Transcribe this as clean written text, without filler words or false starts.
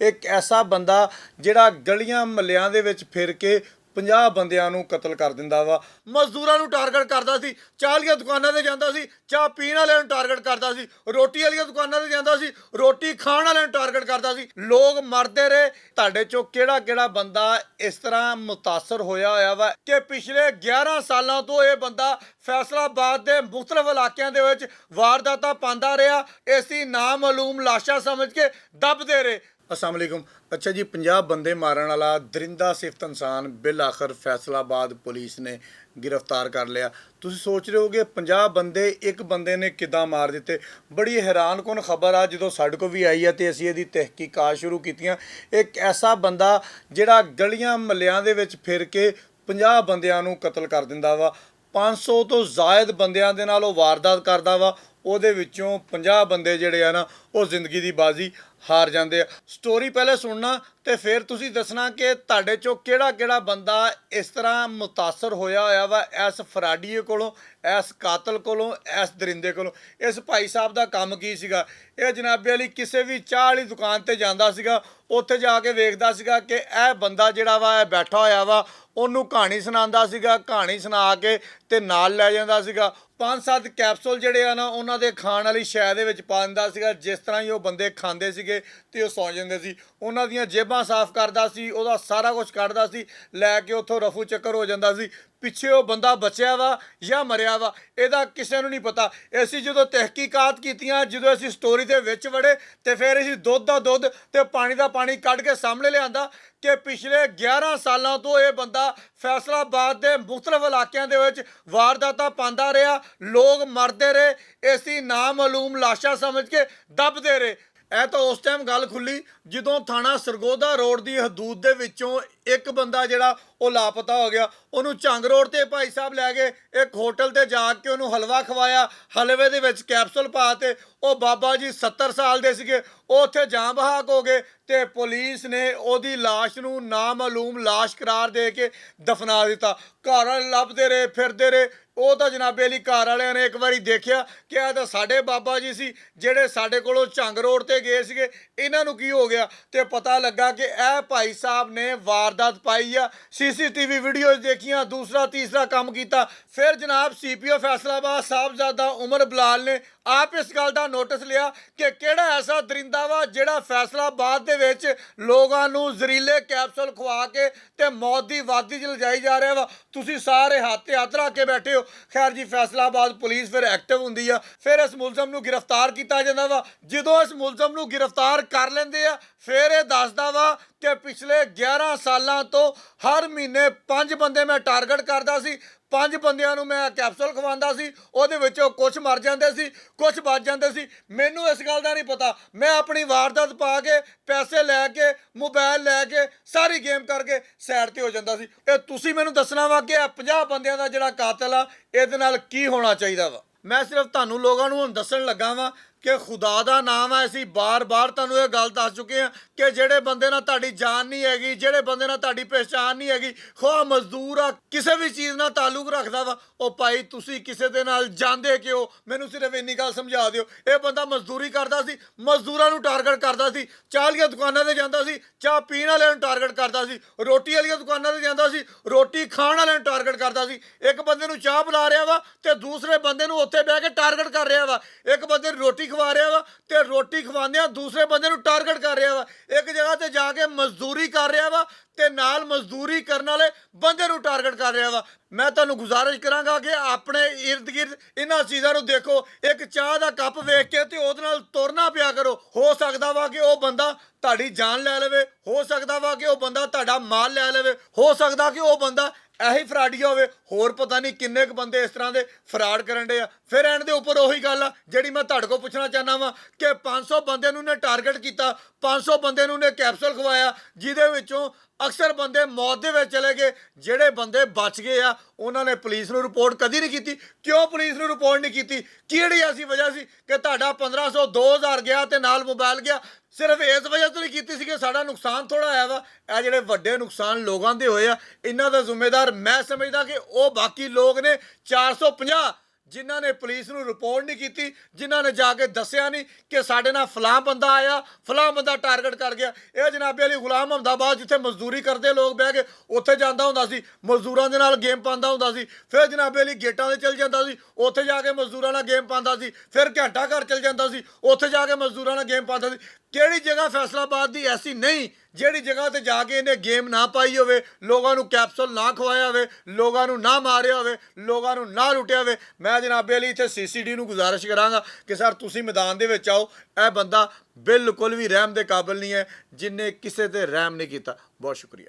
एक ऐसा बंदा ਜਿਹੜਾ ਗਲੀਆਂ ਮਹੱਲਿਆਂ ਦੇ ਵਿੱਚ ਫਿਰ ਕੇ 50 ਬੰਦਿਆਂ ਨੂੰ ਕਤਲ ਕਰ ਦਿੰਦਾ ਵਾ। ਮਜ਼ਦੂਰਾਂ ਨੂੰ ਟਾਰਗੇਟ ਕਰਦਾ ਸੀ, ਚਾਹ ਵਾਲੀਆਂ ਦੁਕਾਨਾਂ ਤੇ ਜਾਂਦਾ ਸੀ, ਚਾਹ ਪੀਣ ਵਾਲਿਆਂ ਨੂੰ ਟਾਰਗੇਟ ਕਰਦਾ ਸੀ, ਰੋਟੀ ਵਾਲੀਆਂ ਦੁਕਾਨਾਂ ਤੇ ਜਾਂਦਾ ਸੀ, ਰੋਟੀ ਖਾਣ ਵਾਲਿਆਂ ਨੂੰ ਟਾਰਗੇਟ ਕਰਦਾ ਸੀ। ਲੋਕ ਮਰਦੇ ਰਹੇ। ਤੁਹਾਡੇ ਚੋਂ ਕਿਹੜਾ ਕਿਹੜਾ ਬੰਦਾ ਇਸ ਤਰ੍ਹਾਂ ਮੁਤਾਸਰ ਹੋਇਆ ਵਾ ਕਿ ਪਿਛਲੇ 11 ਸਾਲਾਂ ਤੋਂ ਇਹ ਬੰਦਾ ਫੈਸਲਾਬਾਦ ਦੇ ਮੁਖਤਲਿਫ ਇਲਾਕਿਆਂ ਦੇ ਵਿੱਚ ਵਾਰਦਾਤਾਂ ਪਾਉਂਦਾ ਰਿਹਾ। ਇਸ ਦੀ ਨਾਮਾਲੂਮ ਲਾਸ਼ਾਂ ਸਮਝ ਕੇ ਦੱਬਦੇ ਰਹੇ। अस्सलाम वालेकुम। अच्छा जी, 50 बंदे मारन वाला दरिंदा सिफ्त इंसान बिल आखिर फैसलाबाद पुलिस ने गिरफ्तार कर लिया। तुसीं सोच रहे हो कि 50 बंदे एक बंदे ने किदां मार दिते। बड़ी हैरान कुन खबर आ जदों साडे कोल भी आई है ते असीं इहदी तहकीकात शुरू कीतियां। एक ऐसा बंदा जिहड़ा गलियां महल्लियां दे विच फिर के 50 बंदियां नूं कतल कर दिंदा वा। 500 ਤੋਂ ਜ਼ਾਇਦ ਬੰਦਿਆਂ ਦੇ ਨਾਲ ਉਹ ਵਾਰਦਾਤ ਕਰਦਾ ਵਾ। ਉਹਦੇ ਵਿੱਚੋਂ 50 ਬੰਦੇ ਜਿਹੜੇ ਆ ਨਾ ਉਹ ਜ਼ਿੰਦਗੀ ਦੀ ਬਾਜ਼ੀ ਹਾਰ ਜਾਂਦੇ ਆ। ਸਟੋਰੀ ਪਹਿਲੇ ਸੁਣਨਾ ਤੇ ਫਿਰ ਤੁਸੀਂ ਦੱਸਣਾ ਕਿ ਤੁਹਾਡੇ ਚੋਂ ਕਿਹੜਾ ਕਿਹੜਾ ਬੰਦਾ ਇਸ ਤਰ੍ਹਾਂ ਮੁਤਾਸਰ ਹੋਇਆ ਵਾ ਇਸ ਫਰਾਡੀਏ ਕੋਲੋਂ, ਇਸ ਕਾਤਲ ਕੋਲੋਂ, ਇਸ ਦਰਿੰਦੇ ਕੋਲੋਂ। ਇਸ ਭਾਈ ਸਾਹਿਬ ਦਾ ਕੰਮ ਕੀ ਸੀਗਾ? ਇਹ ਜਨਾਬੇ ਵਾਲੀ ਕਿਸੇ ਵੀ ਚਾਹ ਵਾਲੀ ਦੁਕਾਨ ਤੇ ਜਾਂਦਾ ਸੀਗਾ, ਉੱਥੇ ਜਾ ਕੇ ਵੇਖਦਾ ਸੀਗਾ ਕਿ ਇਹ ਬੰਦਾ ਜਿਹੜਾ ਵਾ ਇਹ ਬੈਠਾ ਹੋਇਆ ਵਾ, ਉਹਨੂੰ ਕਹਾਣੀ ਸੁਣਾਉਂਦਾ ਸੀਗਾ। ਕਹਾਣੀ ਸੁਣਾ ਕੇ ਤੇ ਨਾਲ ਲੈ ਜਾਂਦਾ ਸੀਗਾ। 5-7 ਕੈਪਸੂਲ ਜਿਹੜੇ ਆ ਨਾ ਉਹਨਾਂ ਦੇ ਖਾਣ ਵਾਲੀ ਸ਼ੈ ਦੇ ਵਿੱਚ ਪਾ ਦਿੰਦਾ ਸੀਗਾ। ਜਿਸ ਤਰ੍ਹਾਂ ਹੀ ਉਹ ਬੰਦੇ ਖਾਂਦੇ ਸੀਗੇ ਤੇ ਉਹ ਸੌਂ ਜਾਂਦੇ ਸੀ। ਉਹਨਾਂ ਦੀਆਂ ਜੇਬਾਂ ਸਾਫ਼ ਕਰਦਾ ਸੀ, ਉਹਦਾ ਸਾਰਾ ਕੁਝ ਕੱਢਦਾ ਸੀ, ਲੈ ਕੇ ਉੱਥੋਂ ਰਫੂ ਚੱਕਰ ਹੋ ਜਾਂਦਾ ਸੀ। ਪਿੱਛੇ ਉਹ ਬੰਦਾ ਬਚਿਆ ਵਾ ਜਾਂ ਮਰਿਆ ਵਾ ਇਹਦਾ ਕਿਸੇ ਨੂੰ ਨਹੀਂ ਪਤਾ। ਅਸੀਂ ਜਦੋਂ ਤਹਿਕੀਕਾਤ ਕੀਤੀਆਂ, ਜਦੋਂ ਅਸੀਂ ਸਟੋਰੀ ਦੇ ਵਿੱਚ ਵੜੇ ਤੇ ਫਿਰ ਅਸੀਂ ਦੁੱਧ ਦਾ ਦੁੱਧ ਤੇ ਪਾਣੀ ਦਾ ਪਾਣੀ ਕੱਢ ਕੇ ਸਾਹਮਣੇ ਲਿਆਂਦਾ ਕਿ ਪਿਛਲੇ 11 ਸਾਲਾਂ ਤੋਂ ਇਹ ਬੰਦਾ ਫੈਸਲਾਬਾਦ ਦੇ ਮੁਖਤਲਿਫ ਇਲਾਕਿਆਂ ਦੇ ਵਿੱਚ ਵਾਰਦਾਤਾਂ ਪਾਉਂਦਾ ਰਿਹਾ। ਲੋਕ ਮਰਦੇ ਰਹੇ। ਇਸ ਦੀ ਨਾਮਾਲੂਮ ਲਾਸ਼ਾਂ ਸਮਝ ਕੇ ਦੱਬਦੇ ਰਹੇ। ਇਹ ਤਾਂ ਉਸ ਟਾਈਮ ਗੱਲ ਖੁੱਲੀ ਜਦੋਂ ਥਾਣਾ ਸਰਗੋਦਾ ਰੋਡ ਦੀ ਹਦੂਦ ਦੇ ਵਿੱਚੋਂ ਇੱਕ ਬੰਦਾ ਜਿਹੜਾ ਉਹ ਲਾਪਤਾ ਹੋ ਗਿਆ। ਉਹਨੂੰ ਝੰਗ ਰੋਡ ਤੇ ਭਾਈ ਸਾਹਿਬ ਲੈ ਗਏ। ਇੱਕ ਹੋਟਲ ਤੇ ਜਾ ਕੇ ਉਹਨੂੰ ਹਲਵਾ ਖਵਾਇਆ। ਹਲਵੇ ਦੇ ਵਿੱਚ ਕੈਪਸੂਲ ਪਾ ਤੇ ਉਹ ਬਾਬਾ ਜੀ 70 ਸਾਲ ਦੇ ਸੀਗੇ, ਉਹ ਉੱਥੇ ਜਾਂ ਬਹਾਕ ਹੋ ਗਏ ਤੇ ਪੁਲਿਸ ਨੇ ਉਹਦੀ ਲਾਸ਼ ਨੂੰ ਨਾਮਾਲੂਮ ਲਾਸ਼ ਕਰਾਰ ਦੇ ਕੇ ਦਫਨਾ ਦਿੱਤਾ। ਘਰ ਵਾਲੇ ਲੱਭਦੇ ਰਹੇ, ਫਿਰਦੇ ਰਹੇ। ਉਹ ਤਾਂ ਜਨਾਬੇ ਅਲੀ ਘਰ ਵਾਲਿਆਂ ਨੇ ਇੱਕ ਵਾਰੀ ਦੇਖਿਆ ਕਿ ਇਹ ਤਾਂ ਸਾਡੇ ਬਾਬਾ ਜੀ ਸੀ ਜਿਹੜੇ ਸਾਡੇ ਕੋਲੋਂ ਝੰਗ ਰੋਡ ਤੇ ਗਏ ਸੀਗੇ, ਇਹਨਾਂ ਨੂੰ ਕੀ ਹੋ ਗਿਆ? ਤੇ ਪਤਾ ਲੱਗਾ ਕਿ ਇਹ ਭਾਈ ਸਾਹਿਬ ਨੇ ਵਾਰਦਾਤ ਪਾਈ ਆ। CCTV ਵੀਡੀਓਜ਼ ਦੇਖੀਆਂ, ਦੂਸਰਾ ਤੀਸਰਾ ਕੰਮ ਕੀਤਾ। ਫਿਰ ਜਨਾਬ CPO ਫੈਸਲਾਬਾਦ ਸਾਹਿਬਜ਼ਾਦਾ ਉਮਰ ਬਲਾਲ ਨੇ ਆਪ ਇਸ ਗੱਲ ਦਾ ਨੋਟਿਸ ਲਿਆ ਕਿ ਕਿਹੜਾ ਐਸਾ ਦਰਿੰਦਾ ਵਾ ਜਿਹੜਾ ਫੈਸਲਾਬਾਦ ਦੇ ਵਿੱਚ ਲੋਕਾਂ ਨੂੰ ਜ਼ਹਿਰੀਲੇ ਕੈਪਸੂਲ ਖਵਾ ਕੇ ਤੇ ਮੌਤ ਦੀ ਵਾਦੀ 'ਚ ਲਿਜਾਈ ਜਾ ਰਿਹਾ ਵਾ। ਤੁਸੀਂ ਸਾਰੇ ਹੱਥ ਰੱਖ ਕੇ ਬੈਠੇ ਹੋ। ਖੈਰ ਜੀ, ਫੈਸਲਾਬਾਦ ਪੁਲਿਸ ਫਿਰ ਐਕਟਿਵ ਹੁੰਦੀ ਆ। ਫਿਰ ਇਸ ਮੁਲਜ਼ਮ ਨੂੰ ਗ੍ਰਿਫਤਾਰ ਕੀਤਾ ਜਾਂਦਾ ਵਾ। ਜਦੋਂ ਇਸ ਮੁਲਜ਼ਮ ਨੂੰ ਗ੍ਰਿਫਤਾਰ ਕਰ ਲੈਂਦੇ ਆ ਫਿਰ ਇਹ ਦੱਸਦਾ ਵਾ ਕਿ ਪਿਛਲੇ 11 ਸਾਲਾਂ ਤੋਂ ਹਰ ਮਹੀਨੇ 5 ਬੰਦੇ ਮੈਂ ਟਾਰਗੇਟ ਕਰਦਾ ਸੀ। 5 ਬੰਦਿਆਂ ਨੂੰ ਮੈਂ ਕੈਪਸੂਲ ਖਵਾਉਂਦਾ ਸੀ। ਉਹਦੇ ਵਿੱਚੋਂ ਕੁਝ ਮਰ ਜਾਂਦੇ ਸੀ, ਕੁਝ ਬਚ ਜਾਂਦੇ ਸੀ। ਮੈਨੂੰ ਇਸ ਗੱਲ ਦਾ ਨਹੀਂ ਪਤਾ। ਮੈਂ ਆਪਣੀ ਵਾਰਦਾਤ ਪਾ ਕੇ ਪੈਸੇ ਲੈ ਕੇ ਮੋਬਾਈਲ ਲੈ ਕੇ ਸਾਰੀ ਗੇਮ ਕਰਕੇ ਸਾਈਡ ਤੇ ਹੋ ਜਾਂਦਾ ਸੀ। ਇਹ ਤੁਸੀਂ ਮੈਨੂੰ ਦੱਸਣਾ ਵਾ ਕਿ ਇਹ 50 ਬੰਦਿਆਂ ਦਾ ਜਿਹੜਾ ਕਾਤਲ ਆ ਇਹਦੇ ਨਾਲ ਕੀ ਹੋਣਾ ਚਾਹੀਦਾ ਵਾ। ਮੈਂ ਸਿਰਫ ਤੁਹਾਨੂੰ ਲੋਕਾਂ ਨੂੰ ਹੁਣ ਦੱਸਣ ਲੱਗਾ ਵਾਂ ਕਿ ਖੁਦਾ ਦਾ ਨਾਮ ਹੈ। ਅਸੀਂ ਬਾਰ-ਬਾਰ ਤੁਹਾਨੂੰ ਇਹ ਗੱਲ ਦੱਸ ਚੁੱਕੇ ਹਾਂ ਕਿ ਜਿਹੜੇ ਬੰਦੇ ਨਾਲ ਤੁਹਾਡੀ ਜਾਨ ਨਹੀਂ ਹੈਗੀ, ਜਿਹੜੇ ਬੰਦੇ ਨਾਲ ਤੁਹਾਡੀ ਪਹਿਚਾਣ ਨਹੀਂ ਹੈਗੀ, ਖੁਆ ਮਜ਼ਦੂਰ ਆ, ਕਿਸੇ ਵੀ ਚੀਜ਼ ਨਾਲ ਤਾਲੁਕ ਰੱਖਦਾ ਵਾ, ਉਹ ਭਾਈ ਤੁਸੀਂ ਕਿਸੇ ਦੇ ਨਾਲ ਜਾਂਦੇ ਕਿਉਂ? ਮੈਨੂੰ ਸਿਰਫ ਇੰਨੀ ਗੱਲ ਸਮਝਾ ਦਿਓ। ਇਹ ਬੰਦਾ ਮਜ਼ਦੂਰੀ ਕਰਦਾ ਸੀ, ਮਜ਼ਦੂਰਾਂ ਨੂੰ ਟਾਰਗੇਟ ਕਰਦਾ ਸੀ, ਚਾਹ ਵਾਲੀਆਂ ਦੁਕਾਨਾਂ ਤੇ ਜਾਂਦਾ ਸੀ, ਚਾਹ ਪੀਣ ਵਾਲਿਆਂ ਨੂੰ ਟਾਰਗੇਟ ਕਰਦਾ ਸੀ, ਰੋਟੀ ਵਾਲੀਆਂ ਦੁਕਾਨਾਂ ਤੇ ਜਾਂਦਾ ਸੀ, ਰੋਟੀ ਖਾਣ ਵਾਲਿਆਂ ਨੂੰ ਟਾਰਗੇਟ ਕਰਦਾ ਸੀ। ਇੱਕ ਬੰਦੇ ਨੂੰ ਚਾਹ ਪਿਲਾ ਰਿਹਾ ਵਾ ਤੇ ਦੂਸਰੇ ਬੰਦੇ ਨੂੰ ਉੱਥੇ ਬਹਿ ਕੇ ਟਾਰਗੇਟ ਕਰ ਰਿਹਾ ਵਾ। ਇੱਕ ਬੰਦੇ ਨੂੰ ਰੋਟੀ ਖਵਾ ਰਿਹਾ ਵਾ ਤੇ ਰੋਟੀ ਖਵਾਉਂਦਿਆਂ ਦੂਸਰੇ ਬੰਦੇ ਨੂੰ ਟਾਰਗੇਟ ਕਰ ਰਿਹਾ ਵਾ। ਇੱਕ ਜਗ੍ਹਾ ਤੇ ਜਾ ਕੇ ਮਜ਼ਦੂਰੀ ਕਰ ਰਿਹਾ ਵਾ ਤੇ ਨਾਲ ਮਜ਼ਦੂਰੀ ਕਰਨ ਵਾਲੇ ਬੰਦੇ ਨੂੰ ਟਾਰਗੇਟ ਕਰ ਰਿਹਾ ਵਾ। ਮੈਂ ਤੁਹਾਨੂੰ ਗੁਜ਼ਾਰਿਸ਼ ਕਰਾਂਗਾ ਕਿ ਆਪਣੇ ਇਰਦ ਗਿਰਦ ਇਹਨਾਂ ਚੀਜ਼ਾਂ ਨੂੰ ਦੇਖੋ। ਇੱਕ ਚਾਹ ਦਾ ਕੱਪ ਵੇਖ ਕੇ ਤੇ ਉਹਦੇ ਨਾਲ ਤੁਰਨਾ ਪਿਆ ਕਰੋ। ਹੋ ਸਕਦਾ ਵਾ ਕਿ ਉਹ ਬੰਦਾ ਤੁਹਾਡੀ ਜਾਨ ਲੈ ਲਵੇ, ਹੋ ਸਕਦਾ ਵਾ ਕਿ ਉਹ ਬੰਦਾ ਤੁਹਾਡਾ ਮਾਲ ਲੈ ਲਵੇ, ਹੋ ਸਕਦਾ ਕਿ ਉਹ ਬੰਦਾ ਇਹੀ ਫਰਾਡੀਆ ਹੋਵੇ। ਹੋਰ ਪਤਾ ਨਹੀਂ ਕਿੰਨੇ ਕੁ ਬੰਦੇ ਇਸ ਤਰ੍ਹਾਂ ਦੇ ਫਰਾਡ ਕਰਨ ਦੇ ਆ। ਫਿਰ ਐਂਡ ਦੇ ਉੱਪਰ ਉਹੀ ਗੱਲ ਆ ਜਿਹੜੀ ਮੈਂ ਤੁਹਾਡੇ ਕੋਲ ਪੁੱਛਣਾ ਚਾਹੁੰਦਾ ਵਾਂ ਕਿ 500 ਬੰਦੇ ਨੂੰ ਨੇ ਟਾਰਗੇਟ ਕੀਤਾ, 500 ਬੰਦੇ ਨੂੰ ਨੇ ਕੈਪਸੂਲ ਖਵਾਇਆ, ਜਿਹਦੇ ਵਿੱਚੋਂ ਅਕਸਰ ਬੰਦੇ ਮੌਤ ਦੇ ਵਿੱਚ ਚਲੇ ਗਏ। ਜਿਹੜੇ ਬੰਦੇ ਬਚ ਗਏ ਆ ਉਹਨਾਂ ਨੇ ਪੁਲਿਸ ਨੂੰ ਰਿਪੋਰਟ ਕਦੀ ਨਹੀਂ ਕੀਤੀ। ਕਿਉਂ ਪੁਲਿਸ ਨੂੰ ਰਿਪੋਰਟ ਨਹੀਂ ਕੀਤੀ? ਕਿਹੜੀ ਐਸੀ ਵਜ੍ਹਾ ਸੀ ਕਿ ਤੁਹਾਡਾ 1500 2000 ਗਿਆ ਤੇ ਨਾਲ ਮੋਬਾਈਲ ਗਿਆ? ਸਿਰਫ ਇਸ ਵਜ੍ਹਾ ਤੋਂ ਨਹੀਂ ਕੀਤੀ ਸੀ ਕਿ ਸਾਡਾ ਨੁਕਸਾਨ ਥੋੜਾ ਆਇਆ ਵਾ। ਇਹ ਜਿਹੜੇ ਵੱਡੇ ਨੁਕਸਾਨ ਲੋਕਾਂ ਦੇ ਹੋਏ ਆ ਇਹਨਾਂ ਦਾ ਜ਼ਿੰਮੇਦਾਰ ਮੈਂ ਸਮਝਦਾ ਕਿ ਉਹ ਬਾਕੀ ਲੋਕ ਨੇ 450 ਜਿਨ੍ਹਾਂ ਨੇ ਪੁਲਿਸ ਨੂੰ ਰਿਪੋਰਟ ਨਹੀਂ ਕੀਤੀ, ਜਿਨ੍ਹਾਂ ਨੇ ਜਾ ਕੇ ਦੱਸਿਆ ਨਹੀਂ ਕਿ ਸਾਡੇ ਨਾਲ ਫਲਾਂ ਬੰਦਾ ਆਇਆ, ਫਲਾਂ ਬੰਦਾ ਟਾਰਗੇਟ ਕਰ ਗਿਆ। ਇਹ ਜਨਾਬੇ ਵਾਲੀ ਗੁਲਾਮ ਅਹਿਮਦਾਬਾਦ ਜਿੱਥੇ ਮਜ਼ਦੂਰੀ ਕਰਦੇ ਲੋਕ ਬਹਿ ਕੇ ਉੱਥੇ ਜਾਂਦਾ ਹੁੰਦਾ ਸੀ, ਮਜ਼ਦੂਰਾਂ ਦੇ ਨਾਲ ਗੇਮ ਪਾਉਂਦਾ ਹੁੰਦਾ ਸੀ। ਫਿਰ ਜਨਾਬੇ ਵਾਲੀ ਗੇਟਾਂ 'ਤੇ ਚਲ ਜਾਂਦਾ ਸੀ, ਉੱਥੇ ਜਾ ਕੇ ਮਜ਼ਦੂਰਾਂ ਨਾਲ ਗੇਮ ਪਾਉਂਦਾ ਸੀ। ਫਿਰ ਘੰਟਾ ਘਰ ਚਲ ਜਾਂਦਾ ਸੀ, ਉੱਥੇ ਜਾ ਕੇ ਮਜ਼ਦੂਰਾਂ ਨਾਲ ਗੇਮ ਪਾਉਂਦਾ ਸੀ। ਕਿਹੜੀ ਜਗ੍ਹਾ ਫੈਸਲਾਬਾਦ ਦੀ ਐਸੀ ਨਹੀਂ ਜਿਹੜੀ ਜਗ੍ਹਾ ਤੇ ਜਾ ਕੇ ਇਹਨੇ ਗੇਮ ਨਾ ਪਾਈ ਹੋਵੇ, ਲੋਕਾਂ ਨੂੰ ਕੈਪਸੂਲ ਨਾ ਖਵਾਇਆ ਹੋਵੇ, ਲੋਕਾਂ ਨੂੰ ਨਾ ਮਾਰਿਆ ਹੋਵੇ, ਲੋਕਾਂ ਨੂੰ ਨਾ ਲੁੱਟਿਆ ਹੋਵੇ। ਮੈਂ ਜਨਾਬੇ ਲਈ ਇੱਥੇ CCD ਨੂੰ ਗੁਜ਼ਾਰਿਸ਼ ਕਰਾਂਗਾ ਕਿ ਸਰ ਤੁਸੀਂ ਮੈਦਾਨ ਦੇ ਵਿੱਚ ਆਓ। ਇਹ ਬੰਦਾ ਬਿਲਕੁਲ ਵੀ ਰਹਿਮ ਦੇ ਕਾਬਿਲ ਨਹੀਂ ਹੈ, ਜਿਨਨੇ ਕਿਸੇ ਤੇ ਰਹਿਮ ਨਹੀਂ ਕੀਤਾ। ਬਹੁਤ ਸ਼ੁਕਰੀਆ।